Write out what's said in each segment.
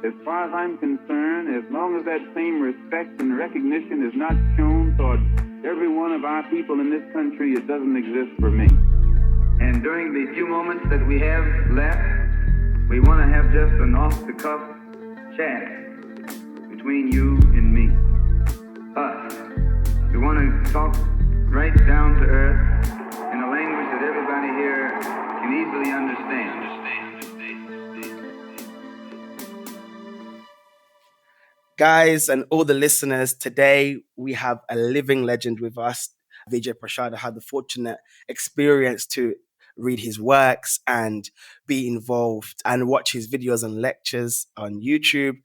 As far as I'm concerned, as long as that same respect and recognition is not shown toward every one of our people in this country, it doesn't exist for me. And during the few moments that we have left, we want to have just an off-the-cuff chat between you and me. Us. We want to talk right down to earth in a language that everybody here can easily understand. Guys and all the listeners, today we have a living legend with us, Vijay Prashad. I had the fortunate experience to read his works and be involved and watch his videos and lectures on YouTube.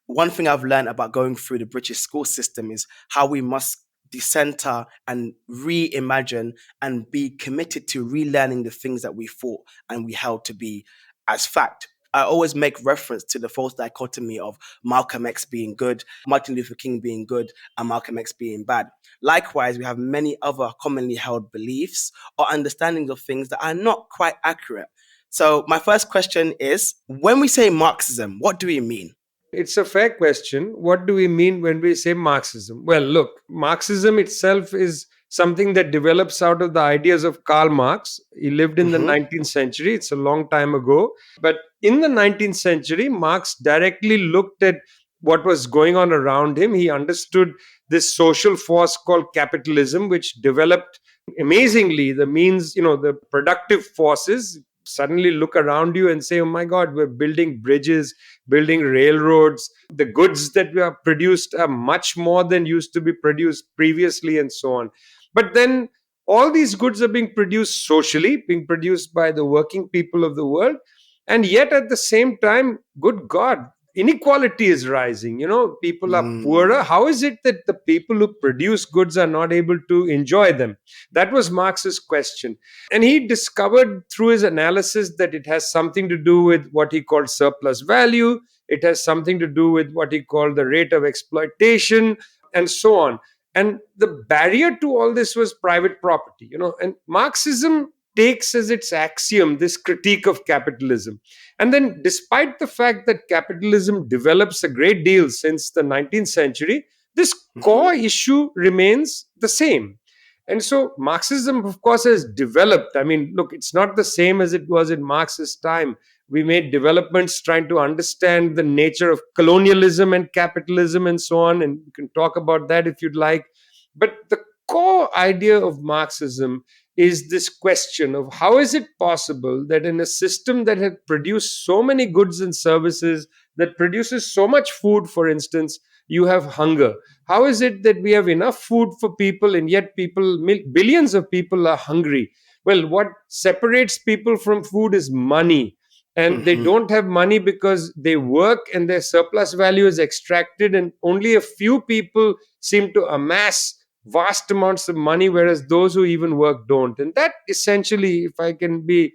One thing I've learned about going through the British school system is how we must decenter and reimagine and be committed to relearning the things that we thought and we held to be as fact. I always make reference to the false dichotomy of Malcolm X being good, Martin Luther King being good, and Malcolm X being bad. Likewise, we have many other commonly held beliefs or understandings of things that are not quite accurate. So my first question is, when we say Marxism, what do we mean? It's a fair question. What do we mean when we say Marxism? Well, look, Marxism itself is something that develops out of the ideas of Karl Marx. He lived in the 19th century. It's a long time ago. But in the 19th century, Marx directly looked at what was going on around him. He understood this social force called capitalism, which developed amazingly the means, the productive forces. Suddenly look around you and say, oh my God, we're building bridges, building railroads. The goods that were produced are much more than used to be produced previously and so on. But then all these goods are being produced socially, being produced by the working people of the world. And yet at the same time, good God, inequality is rising. People are poorer. How is it that the people who produce goods are not able to enjoy them? That was Marx's question. And he discovered through his analysis that it has something to do with what he called surplus value. It has something to do with what he called the rate of exploitation and so on. And the barrier to all this was private property, and Marxism takes as its axiom this critique of capitalism. And then despite the fact that capitalism develops a great deal since the 19th century, this core issue remains the same. And so Marxism, of course, has developed. I mean, look, it's not the same as it was in Marx's time. We made developments trying to understand the nature of colonialism and capitalism and so on. And you can talk about that if you'd like. But the core idea of Marxism is this question of how is it possible that in a system that had produced so many goods and services, that produces so much food, for instance, you have hunger. How is it that we have enough food for people and yet billions of people are hungry? Well, what separates people from food is money. And they don't have money because they work and their surplus value is extracted, and only a few people seem to amass vast amounts of money, whereas those who even work don't. And that essentially, if I can be,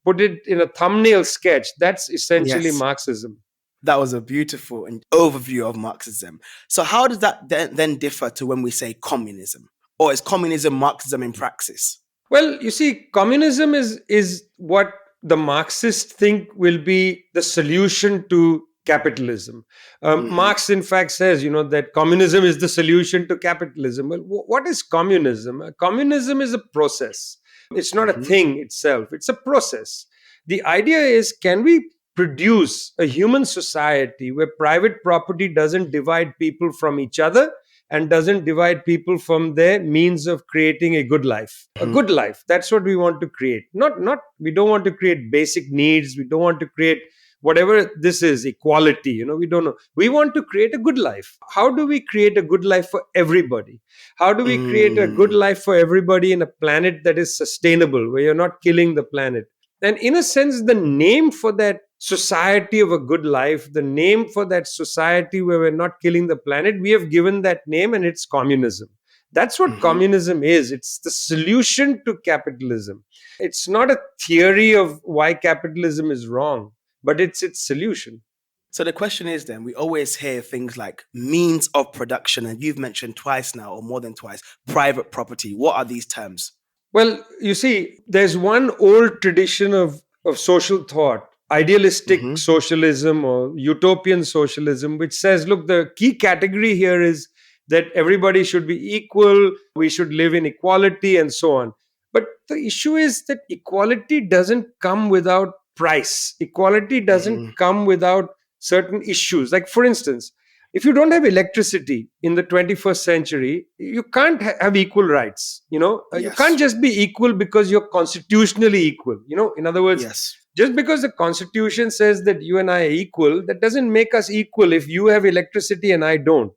put it in a thumbnail sketch, that's essentially Marxism. That was a beautiful overview of Marxism. So how does that then differ to when we say communism? Or is communism Marxism in praxis? Well, you see, communism is what the Marxists think will be the solution to capitalism. Marx, in fact, says, that communism is the solution to capitalism. Well, what is communism? Communism is a process. It's not a thing itself. It's a process. The idea is, can we produce a human society where private property doesn't divide people from each other and doesn't divide people from their means of creating a good life? A good life. That's what we want to create. We don't want to create basic needs. We don't want to create whatever this is, equality, we don't know. We want to create a good life. How do we create a good life for everybody? How do we create a good life for everybody in a planet that is sustainable, where you're not killing the planet? And in a sense, the name for that society of a good life, the name for that society where we're not killing the planet, we have given that name, and it's communism. That's what communism is. It's the solution to capitalism. It's not a theory of why capitalism is wrong, but it's its solution. So the question is then, we always hear things like means of production, and you've mentioned twice now, or more than twice, private property. What are these terms? Well, you see, there's one old tradition of social thought idealistic Mm-hmm. socialism or utopian socialism, which says, look, the key category here is that everybody should be equal, we should live in equality, and so on. But the issue is that equality doesn't come without price. Equality doesn't Mm-hmm. come without certain issues. Like, for instance, if you don't have electricity in the 21st century, you can't have equal rights. You can't Yes. just be equal because you're constitutionally equal. In other words, Yes. just because the constitution says that you and I are equal, that doesn't make us equal if you have electricity and I don't.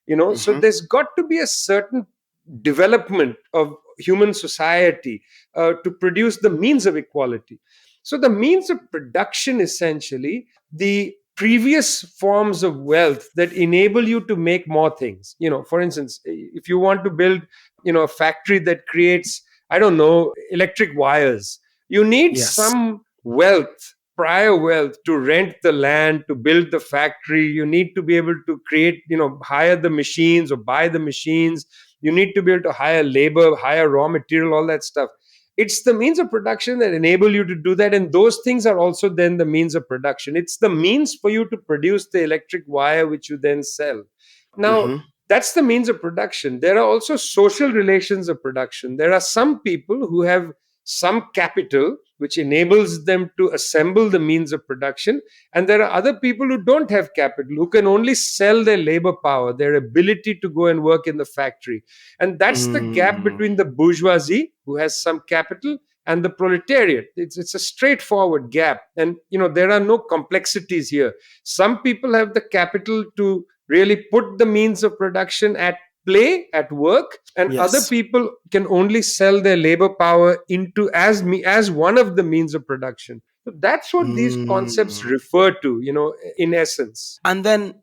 So Mm-hmm. there's got to be a certain development of human society to produce the means of equality. So the means of production, essentially, the previous forms of wealth that enable you to make more things. For instance, if you want to build a factory that creates, I don't know, electric wires, you need Yes. some wealth, prior wealth, to rent the land, to build the factory. You need to be able to create, hire the machines or buy the machines. You need to be able to hire labor, hire raw material, all that stuff. It's the means of production that enable you to do that, and those things are also then the means of production. It's the means for you to produce the electric wire which you then sell. Now, Mm-hmm. that's the means of production. There are also social relations of production. There are some people who have some capital which enables them to assemble the means of production, and there are other people who don't have capital, who can only sell their labor power, their ability to go and work in the factory. And that's the gap Mm. between the bourgeoisie, who has some capital, and the proletariat. It's a straightforward gap, and there are no complexities here. Some people have the capital to really put the means of production at play, at work, and other Yes. people can only sell their labor power into as one of the means of production. So that's what these concepts Mm. refer to, in essence. And then,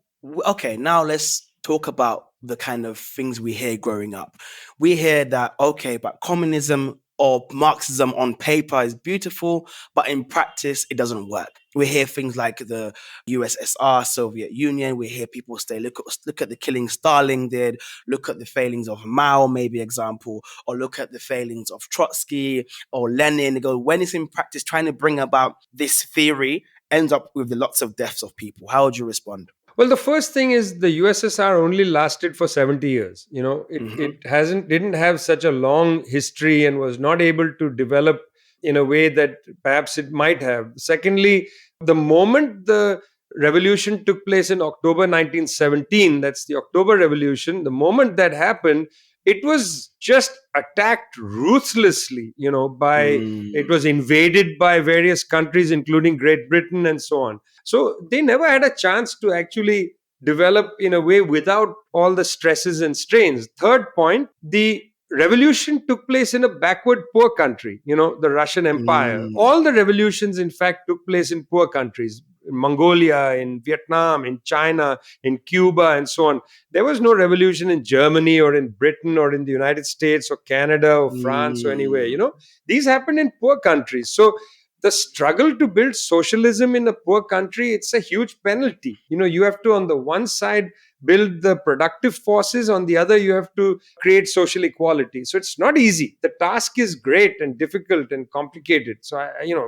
okay, now let's talk about the kind of things we hear growing up. We hear that, okay, but communism or Marxism on paper is beautiful, but in practice, it doesn't work. We hear things like the USSR, Soviet Union. We hear people say, look at the killing Stalin did, look at the failings of Mao, maybe example, or look at the failings of Trotsky or Lenin. They go, when it's in practice, trying to bring about this theory ends up with lots of deaths of people. How would you respond? Well, the first thing is the USSR only lasted for 70 years. It Mm-hmm. didn't have such a long history and was not able to develop in a way that perhaps it might have. Secondly, the moment the revolution took place in October 1917, that's the October Revolution, the moment that happened, it was just attacked ruthlessly, by it Mm. was invaded by various countries, including Great Britain and so on. So they never had a chance to actually develop in a way without all the stresses and strains. Third point, the revolution took place in a backward poor country, the Russian Empire. Mm. All the revolutions, in fact, took place in poor countries. In Mongolia, in Vietnam, in China, in Cuba, and so on. There was no revolution in Germany or in Britain or in the United States or Canada or France or anywhere. Mm. These happened in poor countries. So the struggle to build socialism in a poor country, it's a huge penalty. You have to, on the one side, build the productive forces, on the other you have to create social equality. So it's not easy. The task is great and difficult and complicated. So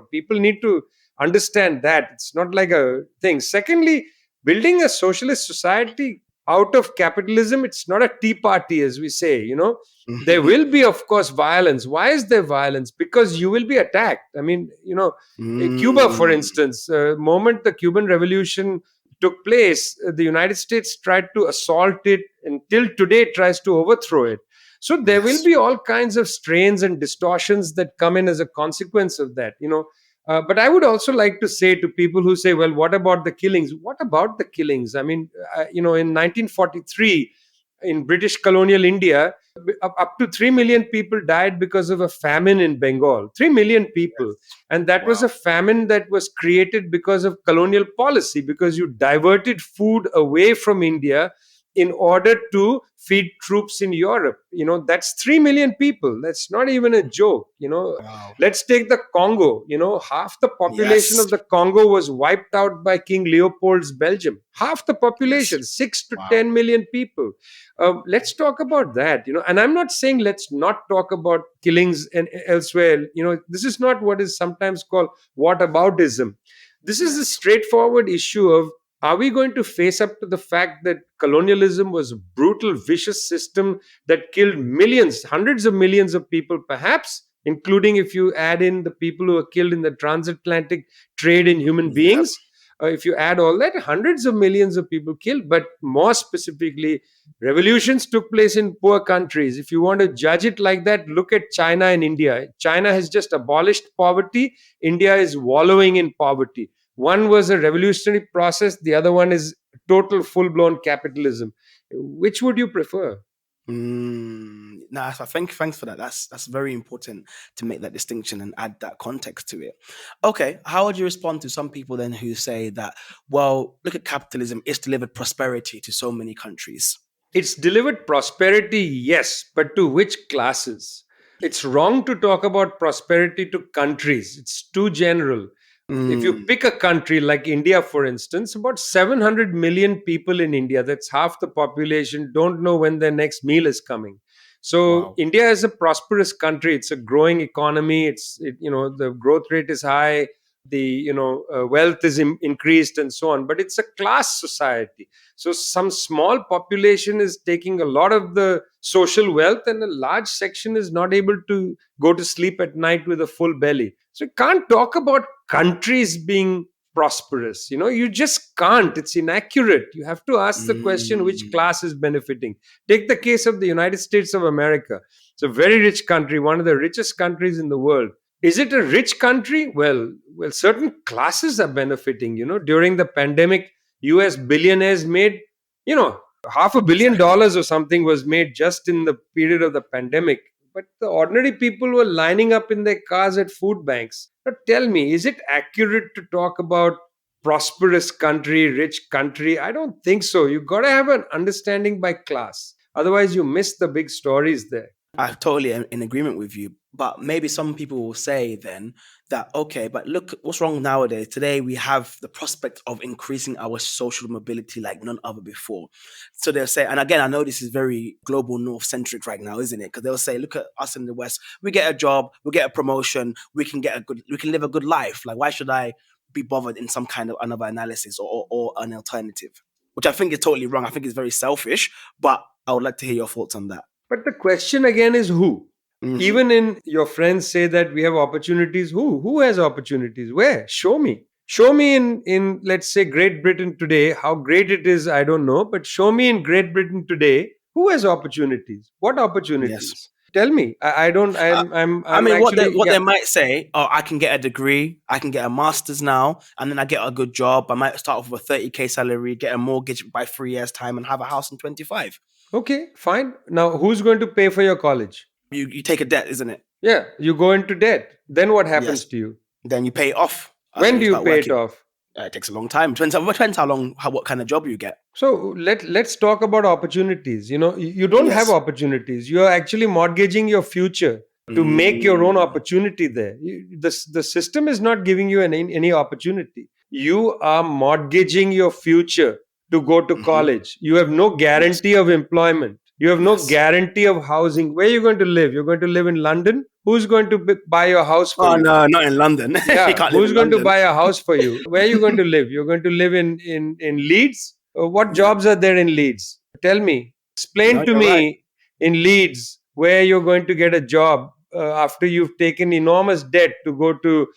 people need to understand that it's not like a thing. Secondly, building a socialist society out of capitalism, it's not a tea party, as we say. There will be, of course, violence. Why is there violence? Because you will be attacked. I mean, Cuba, for Mm. instance, moment the Cuban Revolution took place, the United States tried to assault it, and till today tries to overthrow it. So there will Yes. be all kinds of strains and distortions that come in as a consequence of that. But I would also like to say to people who say, well, what about the killings? What about the killings? I mean, in 1943, in British colonial India, up to 3 million people died because of a famine in Bengal. 3 million people. Yes. And that was Wow. a famine that was created because of colonial policy, because you diverted food away from India in order to feed troops in Europe. That's 3 million people. That's not even a joke. Wow. Let's take the Congo. Half the population Yes. of the Congo was wiped out by King Leopold's Belgium. Half the Yes. population, 6 to Wow. 10 million people. Let's talk about that. And I'm not saying let's not talk about killings and elsewhere. This is not what is sometimes called whataboutism. This is the Yes. straightforward issue of, are we going to face up to the fact that colonialism was a brutal, vicious system that killed millions, hundreds of millions of people, perhaps, including if you add in the people who were killed in the transatlantic trade in human Yep. beings? If you add all that, hundreds of millions of people killed. But more specifically, revolutions took place in poor countries. If you want to judge it like that, look at China and India. China has just abolished poverty. India is wallowing in poverty. One was a revolutionary process, the other one is total full blown capitalism. Which would you prefer? No, so thanks for that. That's very important to make that distinction and add that context to it. Okay, how would you respond to some people then who say that, well, look at capitalism, it's delivered prosperity to so many countries? It's delivered prosperity, yes, but to which classes? It's wrong to talk about prosperity to countries. It's too general. If you Mm, pick a country like India, for instance, about 700 million people in India, that's half the population, don't know when their next meal is coming. So wow. India is a prosperous country. It's a growing economy. The growth rate is high. The wealth is increased and so on. But it's a class society. So some small population is taking a lot of the social wealth, and a large section is not able to go to sleep at night with a full belly. So you can't talk about countries being prosperous. You just can't. It's inaccurate. You have to ask the question, which Mm, class is benefiting. Take the case of the United States of America. It's a very rich country, one of the richest countries in the world. Is it a rich country? Well, certain classes are benefiting. During the pandemic, US billionaires made, you know half exactly. $1 billion or something was made just in the period of the pandemic. But the ordinary people were lining up in their cars at food banks. Now tell me, is it accurate to talk about prosperous country, rich country? I don't think so. You got to have an understanding by class. Otherwise, you miss the big stories there. I totally am in agreement with you. But maybe some people will say then that, okay, but look what's wrong nowadays. Today we have the prospect of increasing our social mobility like none other before. So they'll say, and again, I know this is very global north centric right now, isn't it? Because they'll say, look at us in the West, we get a job, we get a promotion, we can live a good life. Like, why should I be bothered in some kind of another analysis or an alternative? Which I think is totally wrong. I think it's very selfish, but I would like to hear your thoughts on that. But the question again is who? Hmm. Even in your friends say that we have opportunities. Who has opportunities? Where? Show me. Show me in let's say Great Britain today. How great it is, I don't know. But show me in Great Britain today who has opportunities. What Yes. opportunities? Tell me. I don't. Uh, I I'm mean, actually, what yeah. they might say, oh, I can get a degree, I can get a master's now, and then I get a good job. I might start off with a 30K salary, get a mortgage by 3 years' time, and have a house in 25. Okay, fine. Now who's going to pay for your college? You take a debt, isn't it? Yeah, you go into debt. Then what happens Yes. to you? Then you pay it off, and then When you do you start pay it working. off? It takes a long time. Depends how long, what kind of job you get. So let's talk about opportunities. You don't have Yes. opportunities. You are actually mortgaging your future to make your own Mm, opportunity there. The system is not giving you any opportunity. You are mortgaging your future to go to hmm. college. You have no Yes. guarantee of employment. You have no Yes. guarantee of housing. Where are you going to live? You're going to live in London? Who's going to buy your house for Oh you? no, not in London. You Yeah, can't live who's in going to London. buy a house for you? Where are you going to live? You're going to live in Leeds? What Yeah. jobs are there in Leeds? Tell me. No, Explain to you're right. me in Leeds where you're going to get a job after you've taken enormous debt to go to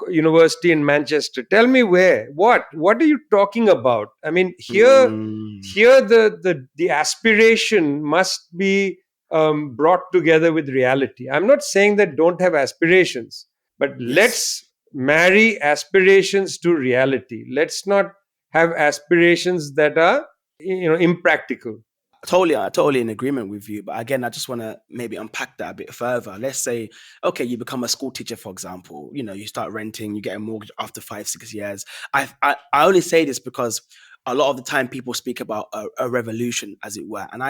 university in Manchester. Tell me where. What are you talking about? I mean, Mm, here the aspiration must be brought together with reality. I'm not saying that don't have aspirations, but yes. let's marry aspirations to reality. Let's not have aspirations that are impractical. Totally in agreement with you. But again, I just want to maybe unpack that a bit further. Let's say, okay, you become a school teacher, for example. You start renting, you get a mortgage after 5, 6 years. I only say this because a lot of the time people speak about a revolution, as it were, and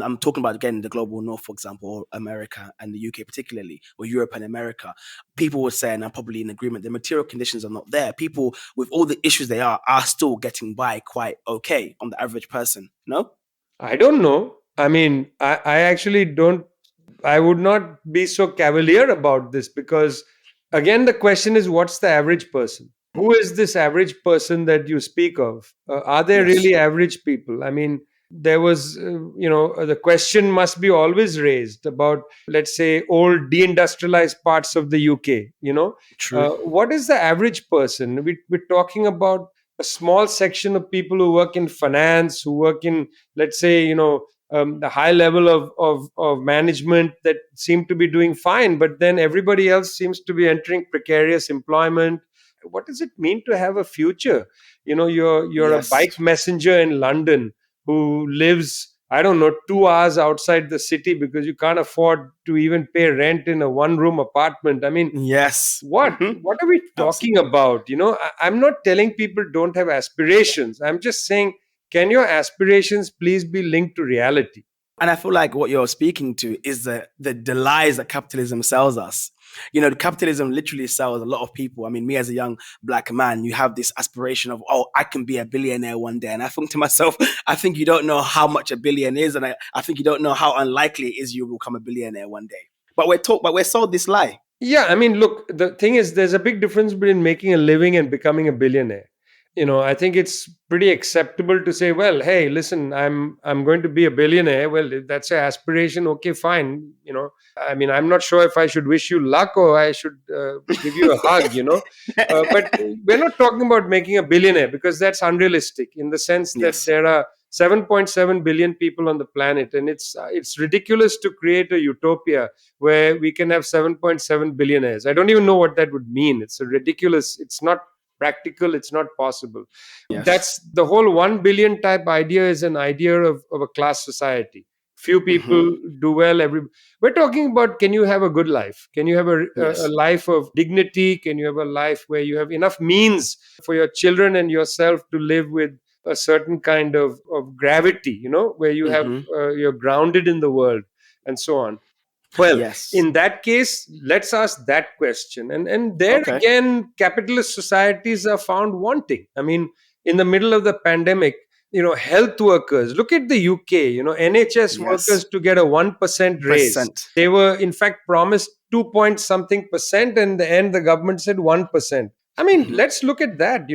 I'm talking about again the global north, for example, or America and the UK particularly, or Europe and America. People would say, and I'm probably in agreement, the material conditions are not there. People with all the issues they are still getting by quite okay on the average person. No. I don't know. I mean, I actually don't. I would not be so cavalier about this because Again, the question is, what's the average person? Who is this average person that you speak of? Are there Yes. really average people? I mean, there was, the question must be always raised about, let's say, old deindustrialized parts of the UK. True. What is the average person? We're talking about a small section of people who work in finance, who work in, let's say, the high level of management that seem to be doing fine, but then everybody else seems to be entering precarious employment. What does it mean to have a future? You're a Yes. bike messenger in London who lives, I don't know, 2 hours outside the city because you can't afford to even pay rent in a one room apartment. I mean, Yes. what are we talking Absolutely. about? I'm not telling people don't have aspirations. I'm just saying, can your aspirations please be linked to reality? And I feel like what you're speaking to is the lies that capitalism sells us. The capitalism literally sells a lot of people. I mean, me as a young black man, you have this aspiration of, oh, I can be a billionaire one day. And I think to myself, I think you don't know how much a billion is, and I think you don't know how unlikely it is you will become a billionaire one day. But we're sold this lie. Yeah, I mean, look, the thing is, there's a big difference between making a living and becoming a billionaire. I think it's pretty acceptable to say, well, hey, listen, I'm going to be a billionaire. Well, if that's an aspiration, okay, fine. I mean, I'm not sure if I should wish you luck or I should give you a hug. But we're not talking about making a billionaire, because that's unrealistic, in the sense that Yes. there are 7.7 billion people on the planet, and it's ridiculous to create a utopia where we can have 7.7 billionaires. I don't even know what that would mean. It's a ridiculous, it's not practical, it's not possible. Yes. That's the whole 1 billion type idea, is an idea of a class society. Few Hmm. people do well. We're talking about, can you have a good life? Can you have a Yes. life of dignity? Can you have a life where you have enough means for your children and yourself to live with a certain kind of gravity, where you have Hmm. you're grounded in the world, and so on. Well, Yes. in that case, let's ask that question. And there Okay. again, capitalist societies are found wanting. I mean, in the middle of the pandemic, health workers, look at the UK, NHS Yes. workers to get a 1% raise. Percent. They were, in fact, promised 2 point something percent, and in the end, the government said 1%. I mean, Hmm. let's look at that.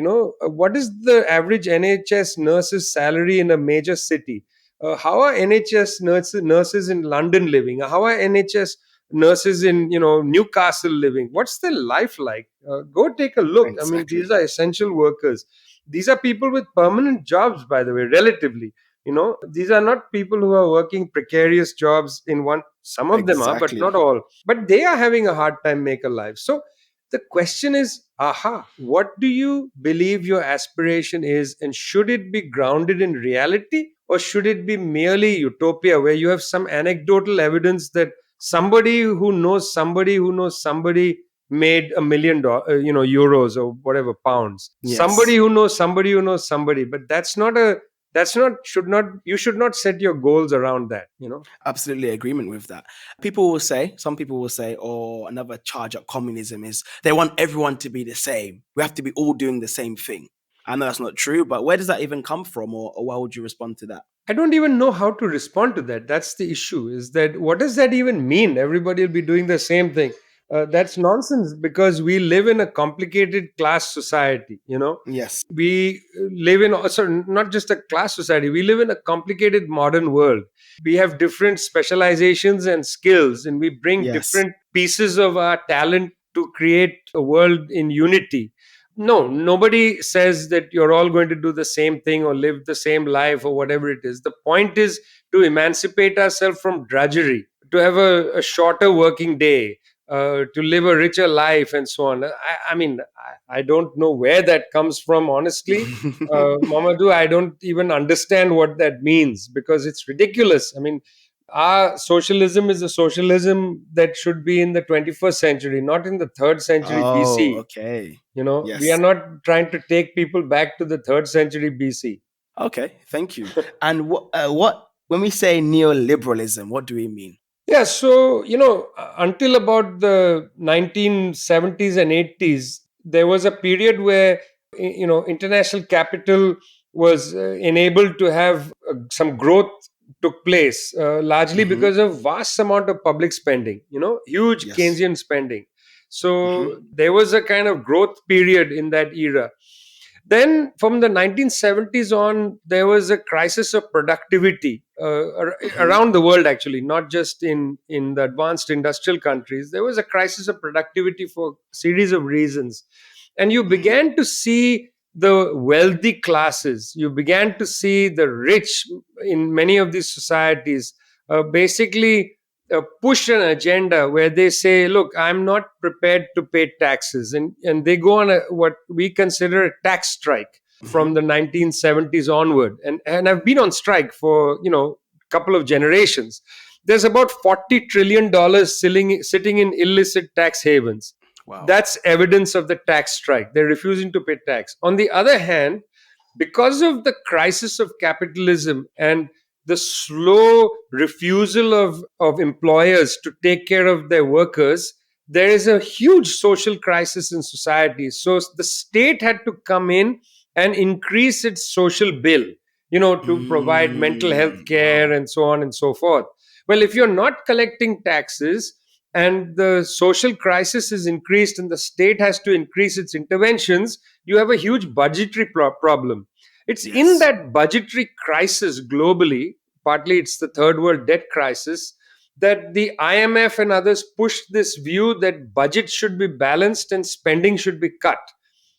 What is the average NHS nurse's salary in a major city? How are NHS nurses in London living? How are NHS nurses in Newcastle living? What's their life like? Go take a look. I mean, these Exactly. are essential workers. These are people with permanent jobs, by the way, relatively. These are not people who are working precarious jobs in one. Some of them are, but Exactly. not all. But they are having a hard time make a life. So the question is, what do you believe your aspiration is, and should it be grounded in reality, or should it be merely utopia, where you have some anecdotal evidence that somebody who knows somebody made $1 million, euros or whatever, pounds, somebody Yes. who knows somebody who knows somebody, but that's not should not you should not set your goals around that. Absolutely agreement with that. Some people will say, or another charge at communism is they want everyone to be the same. We have to be all doing the same thing. I know that's not true, but where does that even come from, or why would you respond to that? I don't even know how to respond to that. That's the issue. Is that, what does that even mean? Everybody will be doing the same thing. That's nonsense, because we live in a complicated class society. Yes. We live in also not just a class society. We live in a complicated modern world. We have different specializations and skills, and we bring Yes. different pieces of our talent to create a world in unity. No, nobody says that you're all going to do the same thing or live the same life or whatever it is. The point is to emancipate ourselves from drudgery, to have a shorter working day, to live a richer life, and so on. I mean, I don't know where that comes from, honestly. Mamadou, I don't even understand what that means, because it's ridiculous. I mean, our socialism is a socialism that should be in the 21st century, not in the 3rd century Oh, BC. okay. We are Yes. not trying to take people back to the 3rd century BC. Okay. Thank you. And what when we say neoliberalism, what do we mean? Yeah, so, until about the 1970s and 80s, there was a period where, international capital was enabled to have some growth took place, largely Hmm. because of vast amount of public spending, huge Yes. Keynesian spending. Hmm. So there was a kind of growth period in that era. Then from the 1970s on, there was a crisis of productivity Hmm. around the world, actually, not just in the advanced industrial countries. There was a crisis of productivity for a series of reasons. And you Hmm. began to see the wealthy classes, you began to see the rich in many of these societies basically push an agenda where they say, look, I'm not prepared to pay taxes. And they go on what we consider a tax strike Hmm. from the 1970s onward. And I've been on strike for, a couple of generations. There's about $40 trillion sitting in illicit tax havens. Wow. That's evidence of the tax strike. They're refusing to pay tax. On the other hand, because of the crisis of capitalism and the slow refusal of employers to take care of their workers, there is a huge social crisis in society. So the state had to come in and increase its social bill, to provide mental health care Wow. and so on and so forth. Well, if you're not collecting taxes and the social crisis is increased and the state has to increase its interventions, you have a huge budgetary problem. It's in Yes. that budgetary crisis globally, partly it's the third world debt crisis, that the IMF and others pushed this view that budget should be balanced and spending should be cut.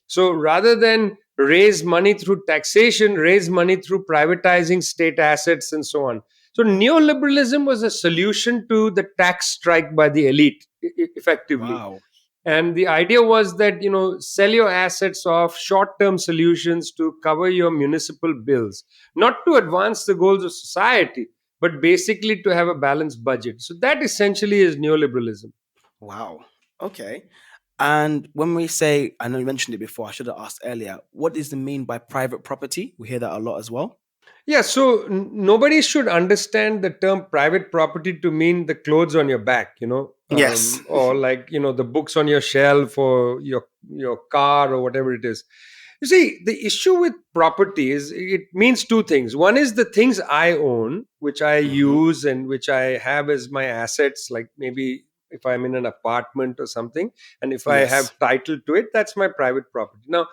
So rather than raise money through taxation, raise money through privatizing state assets and so on. So neoliberalism was a solution to the tax strike by the elite, effectively. Wow. And the idea was that, sell your assets off, short term solutions to cover your municipal bills, not to advance the goals of society, but basically to have a balanced budget. So that essentially is neoliberalism. Wow. Okay. And when we say, I know you mentioned it before, I should have asked earlier, what is the mean by private property? We hear that a lot as well. Yeah, so nobody should understand the term private property to mean the clothes on your back, Yes. or like, the books on your shelf or your car or whatever it is. You see, the issue with property is it means two things. One is the things I own, which I Hmm. use and which I have as my assets, like maybe if I'm in an apartment or something, and if I have Yes. title to it, that's my private property. Now,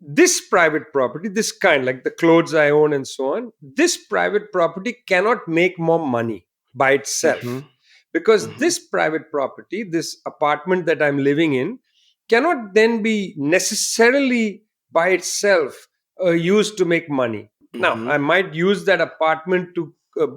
this private property, this kind, like the clothes I own and so on, this private property cannot make more money by Hmm. itself, because Hmm. this private property, this apartment that I'm living in, cannot then be necessarily by itself used to make money. Now, Hmm. I might use that apartment to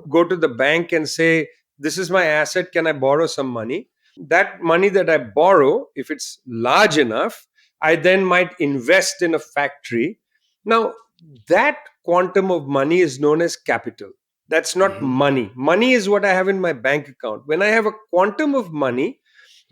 go to the bank and say, this is my asset, can I borrow some money? That money that I borrow, if it's large enough, I then might invest in a factory. Now, that quantum of money is known as capital. That's not Hmm. money. Money is what I have in my bank account. When I have a quantum of money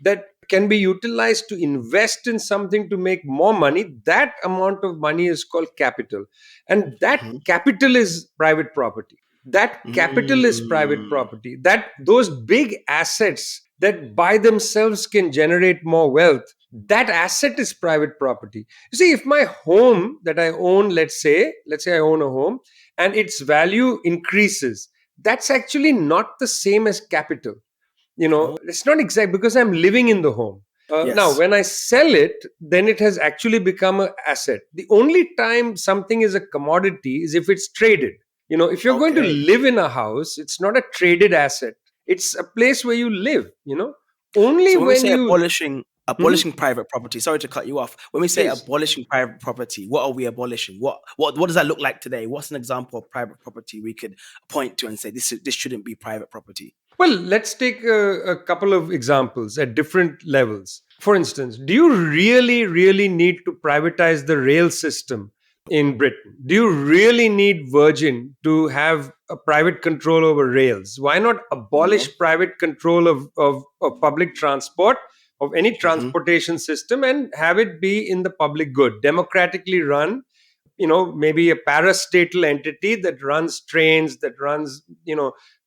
that can be utilized to invest in something to make more money, that amount of money is called capital. And that Hmm. capital is private property. That capital is private Mm. property. That those big assets that by themselves can generate more wealth, that asset is private property. You see, if my home that I own, let's say I own a home and its value increases, that's actually not the same as capital. Oh, It's not exact, because I'm living in the home. Now yes. when I sell it, then it has actually become an asset. The only time something is a commodity is if it's traded. If you're going to Okay. live in a house, it's not a traded asset, it's a place where you live. Only So when we when say you Mhm. abolishing private property, sorry to cut you off. When we say Please. abolishing private property, what are we abolishing? What does that look like today? What's an example of private property we could point to and say this shouldn't be private property? Well, let's take a couple of examples at different levels. For instance, do you really, really need to privatize the rail system in Britain? Do you really need Virgin to have a private control over rails? Why not No. abolish private control of public transport, of any Hmm. transportation system, and have it be in the public good, democratically run? Maybe a parastatal entity that runs trains, that runs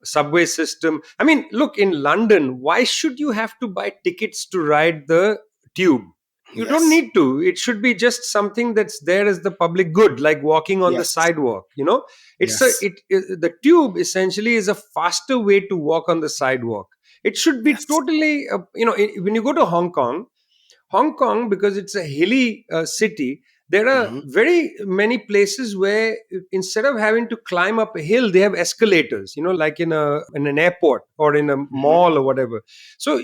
subway system. I mean, look, in London, why should you have to buy tickets to ride the tube? You don't Yes. need to. It should be just something that's there as the public good, like walking on the Yes. sidewalk. It's a Yes. the tube essentially is a faster way to walk on the sidewalk. It should be Yes. totally when you go to Hong Kong, Hong Kong, because it's a hilly city, there are Hmm. very many places where instead of having to climb up a hill, they have escalators, like in an airport or in a Hmm. mall or whatever. So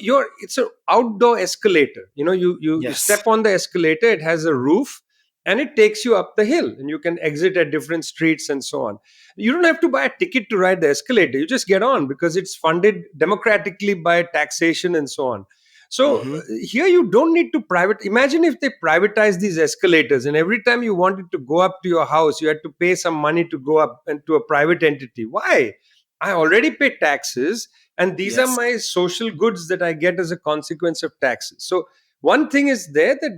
it's an outdoor escalator. You Yes. step on the escalator, it has a roof, and it takes you up the hill, and you can exit at different streets and so on. You don't have to buy a ticket to ride the escalator. You just get on because it's funded democratically by taxation and so on. So Hmm. here you don't need to private. Imagine if they privatize these escalators, and every time you wanted to go up to your house, you had to pay some money to go up and to a private entity. Why? I already pay taxes, and these are Yes. my social goods that I get as a consequence of taxes. So one thing is there, that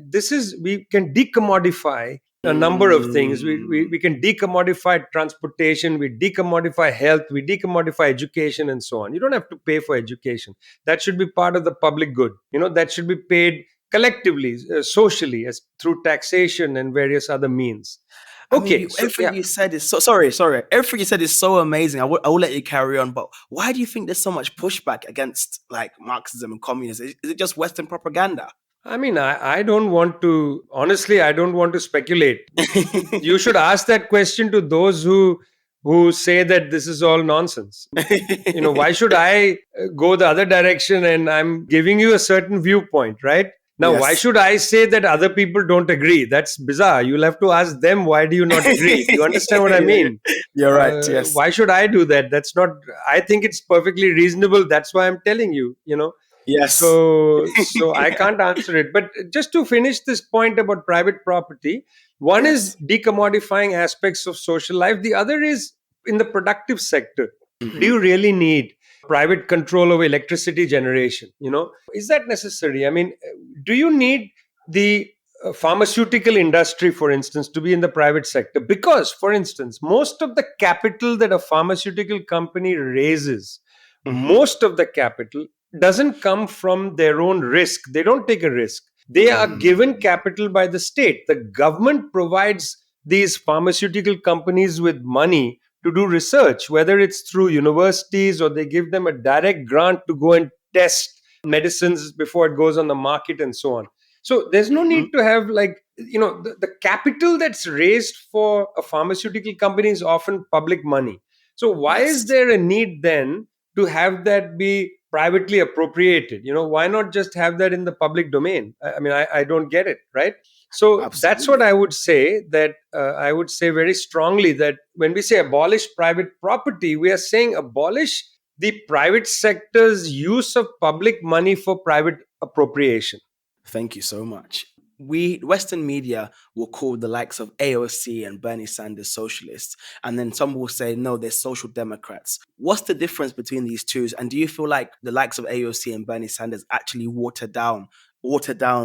we can decommodify a number of things. We Mm. can decommodify transportation, we decommodify health, we decommodify education, and so on. You don't have to pay for education. That should be part of the public good. That should be paid collectively, socially, as through taxation and various other means. I mean, Okay, so everything yeah. you said is so sorry. Everything you said is so amazing. I will let you carry on, but why do you think there's so much pushback against like Marxism and communism? Is it just Western propaganda? I mean, I don't want to, honestly, I don't want to speculate. You should ask that question to those who say that this is all nonsense. Why should I go the other direction, and I'm giving you a certain viewpoint, right? Now, why Yes. should I say that other people don't agree? That's bizarre. You'll have to ask them, why do you not agree? Do you understand what I mean? You're right. Yes. Why should I do that? That's not, I think it's perfectly reasonable. That's why I'm telling you. Yes. So I can't answer it. But just to finish this point about private property, one is Yes. decommodifying aspects of social life. The other is in the productive sector. Do Hmm. you really need private control over electricity generation? Is that necessary? I mean, do you need the pharmaceutical industry, for instance, to be in the private sector? Because, for instance, most of the capital that a pharmaceutical company raises, Hmm. most of the capital doesn't come from their own risk. They don't take a risk. They are given Mm. capital by the state. The government provides these pharmaceutical companies with money to do research, whether it's through universities or they give them a direct grant to go and test medicines before it goes on the market and so on. So there's no Mhm. need to have, like, the capital that's raised for a pharmaceutical company is often public money. So why is Yes. there a need then to have that be privately appropriated? Why not just have that in the public domain? I mean, I don't get it, right? So that's what Absolutely. I would say, that I would say very strongly that when we say abolish private property, we are saying abolish the private sector's use of public money for private appropriation. Thank you so much. We Western media will call the likes of AOC and Bernie Sanders socialists, and then some will say no, they're social democrats. What's the difference between these two? And do you feel like the likes of AOC and Bernie Sanders actually water down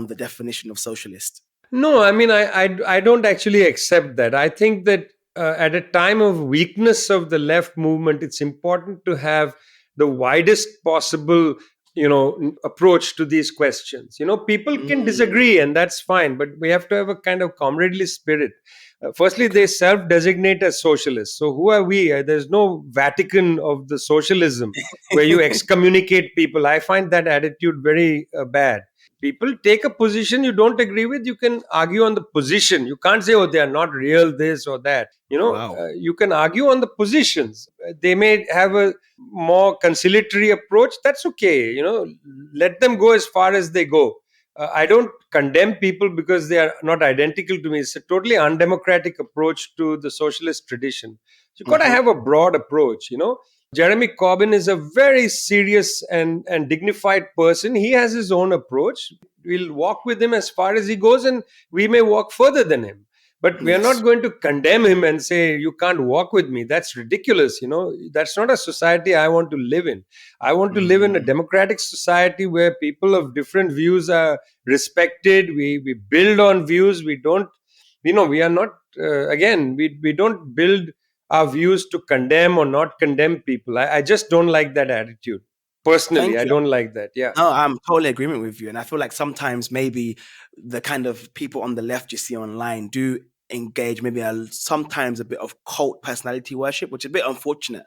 the definition of socialist? No, I mean, I don't actually accept that. I think that at a time of weakness of the left movement, it's important to have the widest possible, approach to these questions. People can Mm. disagree, and that's fine, but we have to have a kind of comradely spirit. Firstly, they self-designate as socialists. So who are we? There's no Vatican of the socialism where you excommunicate people. I find that attitude very bad. People take a position you don't agree with, you can argue on the position. You can't say, oh, they are not real, this or that. Wow. You can argue on the positions. They may have a more conciliatory approach. That's okay. Let them go as far as they go. I don't condemn people because they are not identical to me. It's a totally undemocratic approach to the socialist tradition. You've got to Hmm. have a broad approach. Jeremy Corbyn is a very serious and dignified person. He has his own approach. We'll walk with him as far as he goes, and we may walk further than him. But we are not Yes. going to condemn him and say, you can't walk with me. That's ridiculous. That's not a society I want to live in. I want to live in a Mm. democratic society where people of different views are respected. We build on views. We don't, we are not, again, we don't build our views to condemn or not condemn people. I just don't like that attitude. Personally, Thank I you. don't like that. Yeah. No, I'm totally agreement with you. And I feel like sometimes maybe the kind of people on the left you see online do engage maybe sometimes a bit of cult personality worship, which is a bit unfortunate.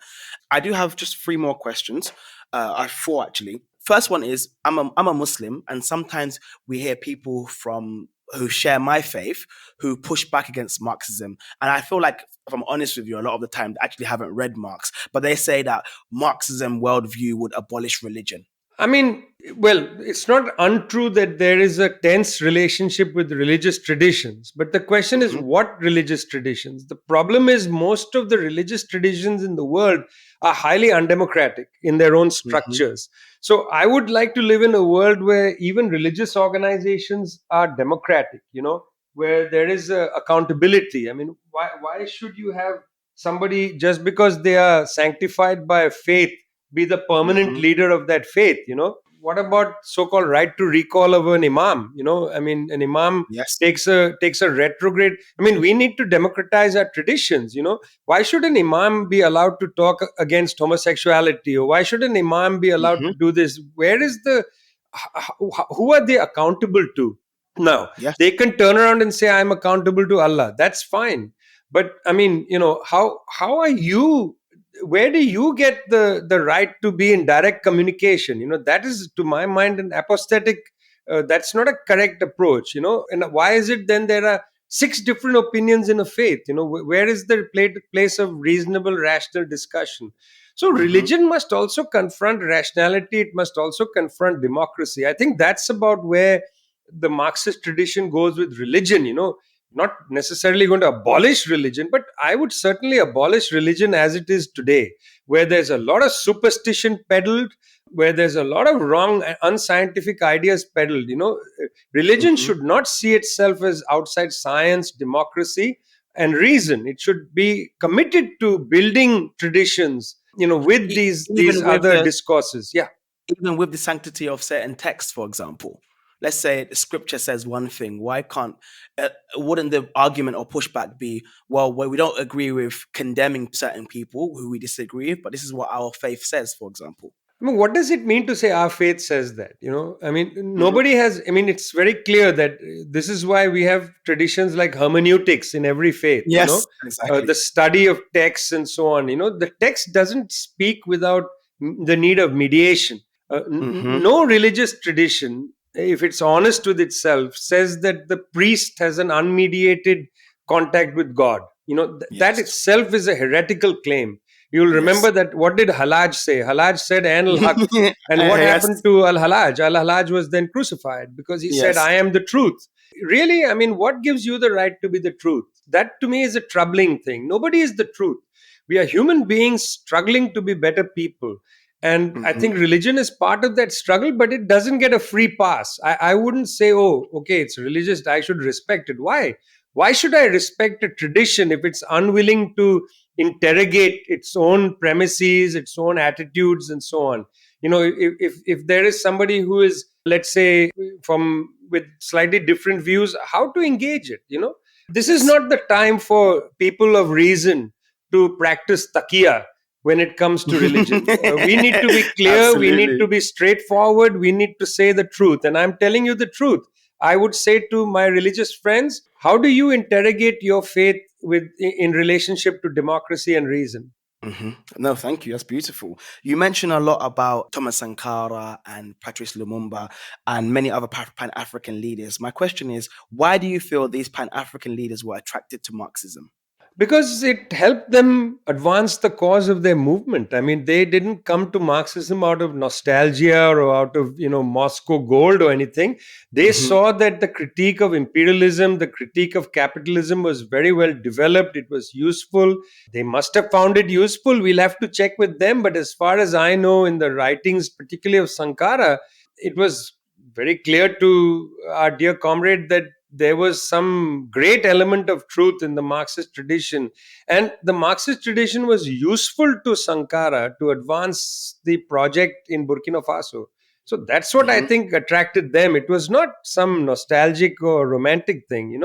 I do have just three more questions. I have four actually. first one is I'm a Muslim, and sometimes we hear people from who share my faith who push back against Marxism. And I feel like, if I'm honest with you, a lot of the time they actually haven't read Marx, but they say that Marxism worldview would abolish religion. I mean, well, it's not untrue that there is a tense relationship with religious traditions, but the question is Mm-hmm. what religious traditions? The problem is most of the religious traditions in the world are highly undemocratic in their own Mm-hmm. structures. So I would like to live in a world where even religious organizations are democratic, where there is accountability. I mean, why should you have somebody just because they are sanctified by faith be the permanent Mm-hmm. leader of that faith? What about so-called right to recall of an imam? I mean, an imam Yes. takes a retrograde. I mean, we need to democratize our traditions. Why should an imam be allowed to talk against homosexuality, or why should an imam be allowed Mm-hmm. to do this? Where is the who are they accountable to? Now Yes. they can turn around and say, I'm accountable to Allah. That's fine. But I mean, how are you, where do you get the right to be in direct communication? That is, to my mind, an apostatic, that's not a correct approach. And why is it then there are six different opinions in a faith? Where is the place of reasonable rational discussion? So Mm-hmm. religion must also confront rationality, it must also confront democracy. I think that's about where the Marxist tradition goes with religion. Not necessarily going to abolish religion, but I would certainly abolish religion as it is today, where there's a lot of superstition peddled, where there's a lot of wrong, unscientific ideas peddled. Religion Mm-hmm. should not see itself as outside science, democracy, and reason. It should be committed to building traditions, with these Even with other the discourses. Yeah. even with the sanctity of certain texts, for example. Let's say the scripture says one thing. Why can't, wouldn't the argument or pushback be, well, we don't agree with condemning certain people who we disagree with, but this is what our faith says, for example? I mean, what does it mean to say our faith says that? I mean, Mm-hmm. nobody has, I mean, it's very clear that this is why we have traditions like hermeneutics in every faith, Yes, exactly. the study of texts and so on. The text doesn't speak without the need of mediation. Mm-hmm. No religious tradition, if it's honest with itself, says that the priest has an unmediated contact with God. That Yes. itself is a heretical claim. You'll remember Yes. that. What did Halaj say? Halaj said, An al Haq. And what Yes. happened to Al Halaj? Al Halaj was then crucified because he said, Yes. I am the truth. Really? I mean, what gives you the right to be the truth? That to me is a troubling thing. Nobody is the truth. We are human beings struggling to be better people. And I Mm-hmm. think religion is part of that struggle, but it doesn't get a free pass. I wouldn't say, oh, okay, it's religious, I should respect it. Why? Why should I respect a tradition if it's unwilling to interrogate its own premises, its own attitudes, and so on? If there is somebody who is, let's say, from with slightly different views, how to engage it? This is Yes. not the time for people of reason to practice taqiya when it comes to religion. We need to be clear, we need Absolutely. to be straightforward, we need to say the truth. And I'm telling you the truth. I would say to my religious friends, how do you interrogate your faith in relationship to democracy and reason? Mm-hmm. No, thank you. That's beautiful. You mentioned a lot about Thomas Sankara and Patrice Lumumba and many other Pan-African leaders. My question is, why do you feel these Pan-African leaders were attracted to Marxism? Because it helped them advance the cause of their movement. I mean, they didn't come to Marxism out of nostalgia or out of Moscow gold or anything. They Mm-hmm. saw that the critique of imperialism, the critique of capitalism was very well developed. It was useful. They must have found it useful. We'll have to check with them. But as far as I know, in the writings, particularly of Sankara, it was very clear to our dear comrade that there was some great element of truth in the Marxist tradition. And the Marxist tradition was useful to Sankara to advance the project in Burkina Faso. So that's what I Mm-hmm. think attracted them. It was not some nostalgic or romantic thing,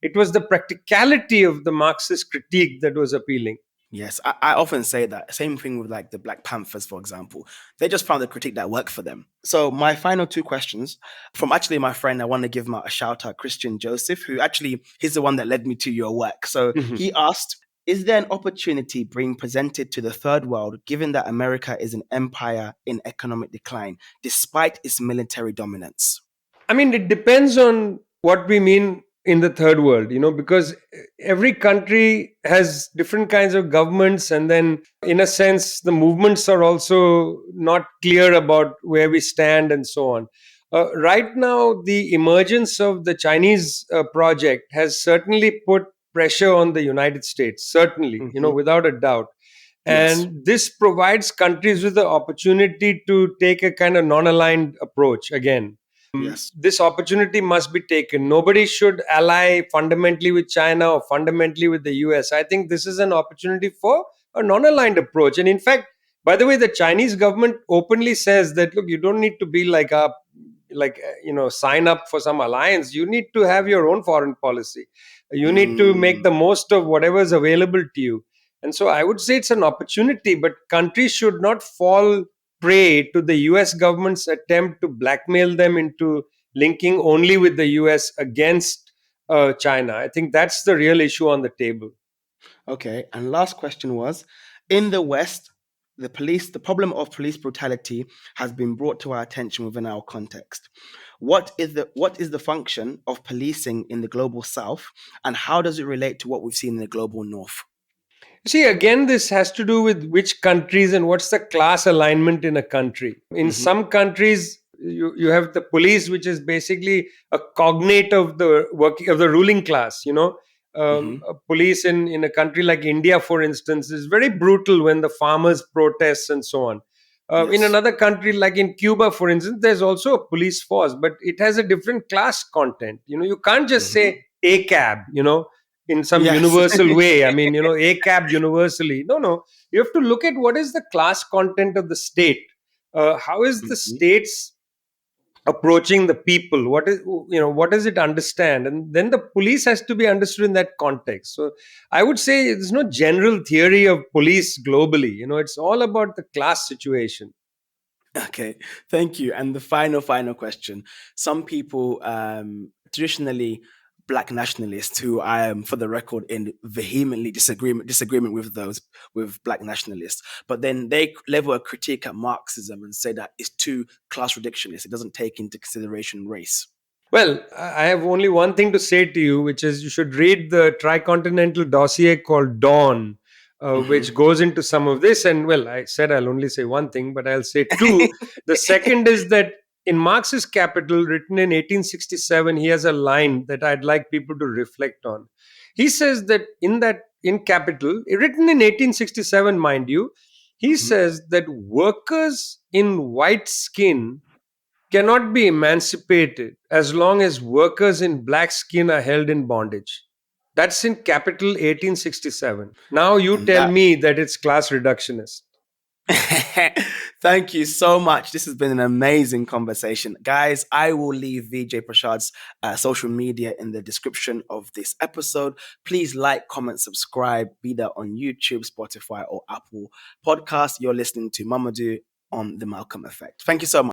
It was the practicality of the Marxist critique that was appealing. Yes, I often say that. Same thing with like the Black Panthers, for example. They just found a critique that worked for them. So my final two questions from actually my friend, I want to give him a shout out, Christian Joseph, who actually, he's the one that led me to your work. So Mhm. he asked, Is there an opportunity being presented to the third world, given that America is an empire in economic decline, despite its military dominance? I mean, it depends on what we mean in the third world, because every country has different kinds of governments. And then, in a sense, the movements are also not clear about where we stand and so on. Right now, the emergence of the Chinese project has certainly put pressure on the United States, certainly, Hmm. without a doubt. Yes. And this provides countries with the opportunity to take a kind of non aligned approach again. Yes. This opportunity must be taken. Nobody should ally fundamentally with China or fundamentally with the US. I think this is an opportunity for a non aligned approach. And in fact, by the way, the Chinese government openly says that, look, you don't need to be sign up for some alliance. You need to have your own foreign policy. You need to make Mm. the most of whatever is available to you. And so I would say it's an opportunity, but countries should not fall prey to the US government's attempt to blackmail them into linking only with the US against China. I think that's the real issue on the table. Okay. And last question was, in the West, the problem of police brutality has been brought to our attention within our context. What is the function of policing in the global South, and how does it relate to what we've seen in the global North? See, again, this has to do with which countries and what's the class alignment in a country. In Hmm. some countries, you have the police, which is basically a cognate of the working of the ruling class. Hmm. A police in a country like India, for instance, is very brutal when the farmers protest and so on. In Yes. another country like in Cuba, for instance, there's also a police force, but it has a different class content. You can't just Hmm. say a cab. In some Yes. universal way. I mean, a cab universally. No, no. You have to look at what is the class content of the state. How is the Mhm. state's approaching the people? What does it understand? And then the police has to be understood in that context. So I would say there's no general theory of police globally. It's all about the class situation. Okay, thank you. And the final question. Some people, traditionally black nationalists, who I am, for the record, in vehemently disagreement with those with black nationalists, but then they level a critique at Marxism and say that it's too class reductionist. It doesn't take into consideration race. Well, I have only one thing to say to you, which is you should read the tricontinental dossier called Dawn, Hmm. which goes into some of this. And well, I said I'll only say one thing, but I'll say two. The second is that in Marx's Capital, written in 1867, he has a line that I'd like people to reflect on. He says that in Capital, written in 1867, mind you, he Hmm. says that workers in white skin cannot be emancipated as long as workers in black skin are held in bondage. That's in Capital 1867. Now you And tell that me that it's class reductionist. Thank you so much. This has been an amazing conversation. Guys, I will leave Vijay Prashad's social media in the description of this episode. Please like, comment, subscribe, be that on YouTube, Spotify, or Apple Podcast. You're listening to Mamadou on The Malcolm Effect. Thank you so much.